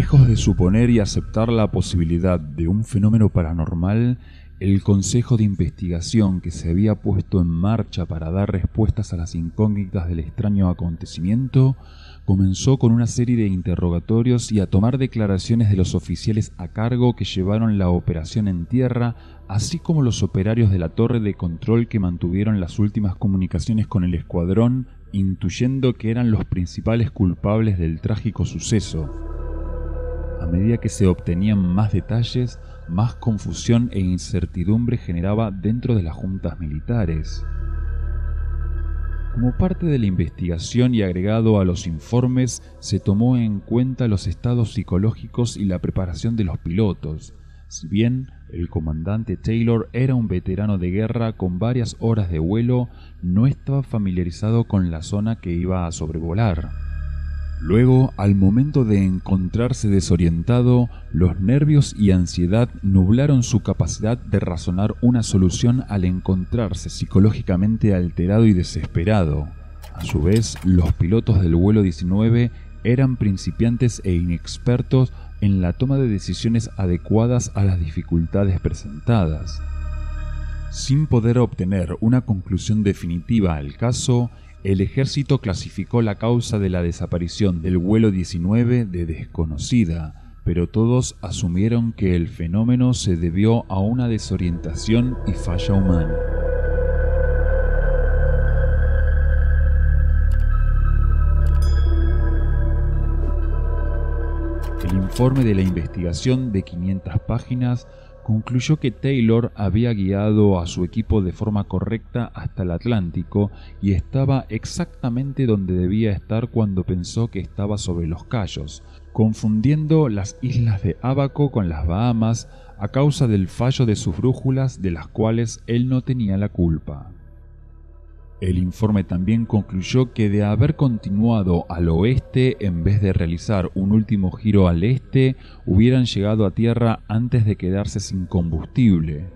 Lejos de suponer y aceptar la posibilidad de un fenómeno paranormal, el Consejo de Investigación que se había puesto en marcha para dar respuestas a las incógnitas del extraño acontecimiento comenzó con una serie de interrogatorios y a tomar declaraciones de los oficiales a cargo que llevaron la operación en tierra, así como los operarios de la torre de control que mantuvieron las últimas comunicaciones con el escuadrón, intuyendo que eran los principales culpables del trágico suceso. A medida que se obtenían más detalles, más confusión e incertidumbre generaba dentro de las juntas militares. Como parte de la investigación y agregado a los informes, se tomó en cuenta los estados psicológicos y la preparación de los pilotos. Si bien el comandante Taylor era un veterano de guerra con varias horas de vuelo, no estaba familiarizado con la zona que iba a sobrevolar. Luego, al momento de encontrarse desorientado, los nervios y ansiedad nublaron su capacidad de razonar una solución al encontrarse psicológicamente alterado y desesperado. A su vez, los pilotos del vuelo 19 eran principiantes e inexpertos en la toma de decisiones adecuadas a las dificultades presentadas. Sin poder obtener una conclusión definitiva al caso, el ejército clasificó la causa de la desaparición del vuelo 19 de desconocida, pero todos asumieron que el fenómeno se debió a una desorientación y falla humana. El informe de la investigación de 500 páginas concluyó que Taylor había guiado a su equipo de forma correcta hasta el Atlántico y estaba exactamente donde debía estar cuando pensó que estaba sobre los Cayos, confundiendo las islas de Ábaco con las Bahamas a causa del fallo de sus brújulas, de las cuales él no tenía la culpa. El informe también concluyó que de haber continuado al oeste en vez de realizar un último giro al este, hubieran llegado a tierra antes de quedarse sin combustible.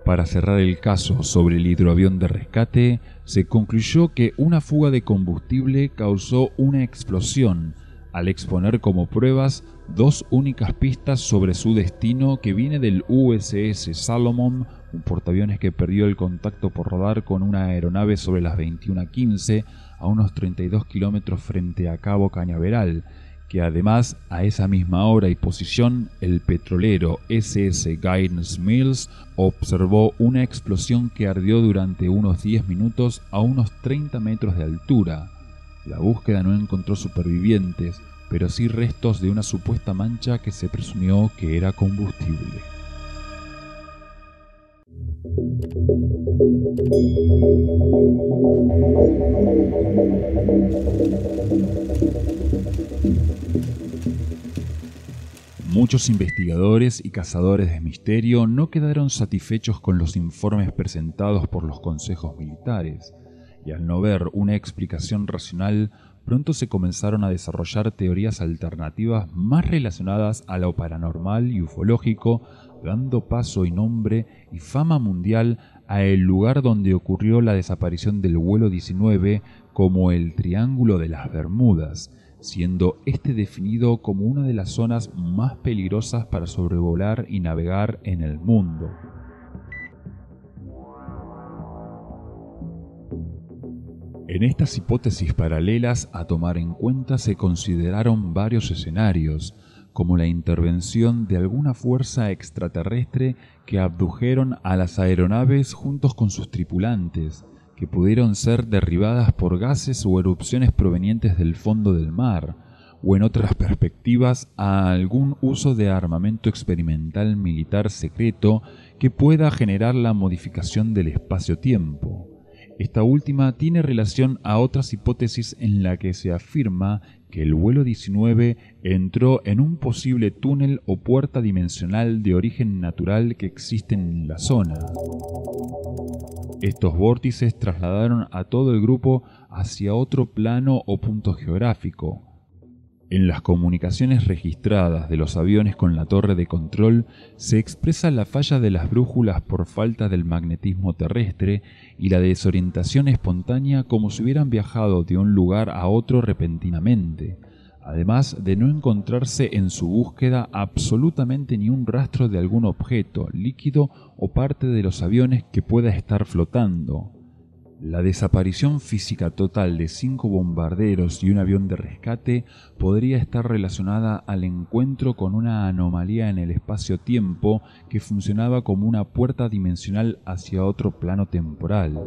Para cerrar el caso sobre el hidroavión de rescate, se concluyó que una fuga de combustible causó una explosión, al exponer como pruebas dos únicas pistas sobre su destino que viene del USS Salomon, un portaaviones que perdió el contacto por radar con una aeronave sobre las 21:15 a unos 32 kilómetros frente a Cabo Cañaveral, que además a esa misma hora y posición el petrolero SS Guidance Mills observó una explosión que ardió durante unos 10 minutos a unos 30 metros de altura. La búsqueda no encontró supervivientes, pero sí restos de una supuesta mancha que se presumió que era combustible. Muchos investigadores y cazadores de misterio no quedaron satisfechos con los informes presentados por los consejos militares, y al no ver una explicación racional, pronto se comenzaron a desarrollar teorías alternativas más relacionadas a lo paranormal y ufológico, dando paso y nombre y fama mundial a el lugar donde ocurrió la desaparición del vuelo 19 como el Triángulo de las Bermudas, siendo este definido como una de las zonas más peligrosas para sobrevolar y navegar en el mundo. En estas hipótesis paralelas a tomar en cuenta se consideraron varios escenarios, como la intervención de alguna fuerza extraterrestre que abdujeron a las aeronaves juntos con sus tripulantes, que pudieron ser derribadas por gases o erupciones provenientes del fondo del mar, o en otras perspectivas a algún uso de armamento experimental militar secreto que pueda generar la modificación del espacio-tiempo. Esta última tiene relación a otras hipótesis en la que se afirma que el vuelo 19 entró en un posible túnel o puerta dimensional de origen natural que existen en la zona. Estos vórtices trasladaron a todo el grupo hacia otro plano o punto geográfico. En las comunicaciones registradas de los aviones con la torre de control se expresa la falla de las brújulas por falta del magnetismo terrestre y la desorientación espontánea como si hubieran viajado de un lugar a otro repentinamente. además de no encontrarse en su búsqueda absolutamente ni un rastro de algún objeto, líquido o parte de los aviones que pueda estar flotando. La desaparición física total de 5 bombarderos y un avión de rescate podría estar relacionada al encuentro con una anomalía en el espacio-tiempo que funcionaba como una puerta dimensional hacia otro plano temporal.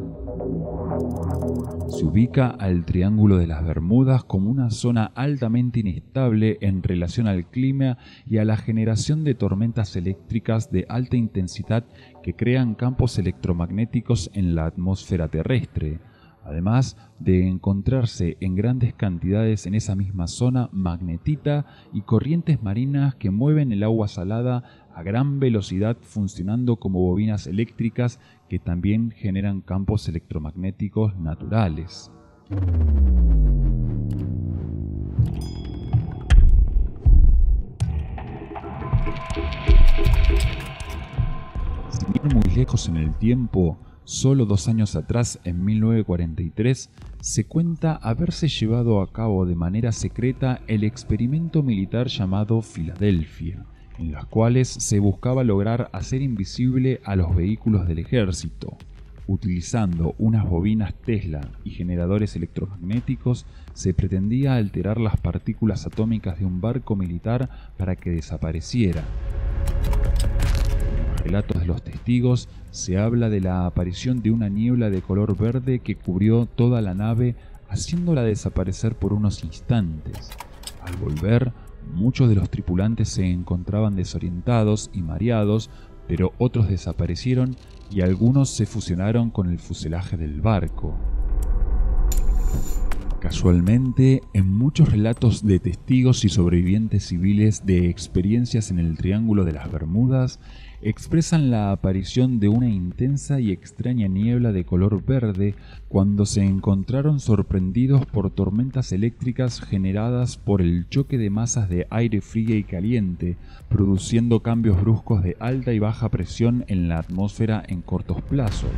Se ubica al Triángulo de las Bermudas como una zona altamente inestable en relación al clima y a la generación de tormentas eléctricas de alta intensidad que crean campos electromagnéticos en la atmósfera terrestre, además de encontrarse en grandes cantidades en esa misma zona magnetita y corrientes marinas que mueven el agua salada a gran velocidad funcionando como bobinas eléctricas que también generan campos electromagnéticos naturales. Sin ir muy lejos en el tiempo, solo 2 años atrás, en 1943, se cuenta haberse llevado a cabo de manera secreta el experimento militar llamado Filadelfia, en las cuales se buscaba lograr hacer invisible a los vehículos del ejército. Utilizando unas bobinas Tesla y generadores electromagnéticos, se pretendía alterar las partículas atómicas de un barco militar para que desapareciera. En los relatos de los testigos se habla de la aparición de una niebla de color verde que cubrió toda la nave, haciéndola desaparecer por unos instantes. Al volver, muchos de los tripulantes se encontraban desorientados y mareados, pero otros desaparecieron y algunos se fusionaron con el fuselaje del barco. Casualmente, en muchos relatos de testigos y sobrevivientes civiles de experiencias en el Triángulo de las Bermudas, expresan la aparición de una intensa y extraña niebla de color verde cuando se encontraron sorprendidos por tormentas eléctricas generadas por el choque de masas de aire fría y caliente, produciendo cambios bruscos de alta y baja presión en la atmósfera en cortos plazos.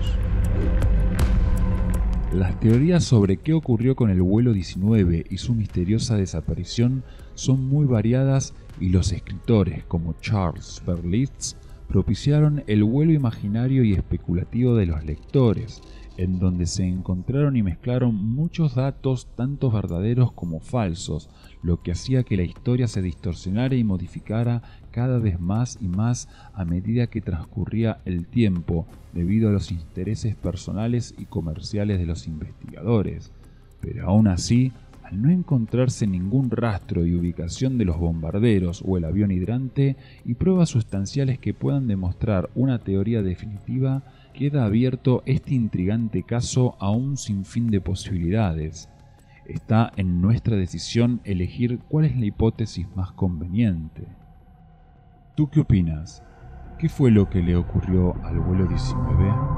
Las teorías sobre qué ocurrió con el vuelo 19 y su misteriosa desaparición son muy variadas y los escritores como Charles Berlitz propiciaron el vuelo imaginario y especulativo de los lectores, en donde se encontraron y mezclaron muchos datos tanto verdaderos como falsos, lo que hacía que la historia se distorsionara y modificara cada vez más y más a medida que transcurría el tiempo, debido a los intereses personales y comerciales de los investigadores. Pero aún así, al no encontrarse ningún rastro y ubicación de los bombarderos o el avión hidrante y pruebas sustanciales que puedan demostrar una teoría definitiva, queda abierto este intrigante caso a un sinfín de posibilidades. Está en nuestra decisión elegir cuál es la hipótesis más conveniente. ¿Tú qué opinas? ¿Qué fue lo que le ocurrió al vuelo 19?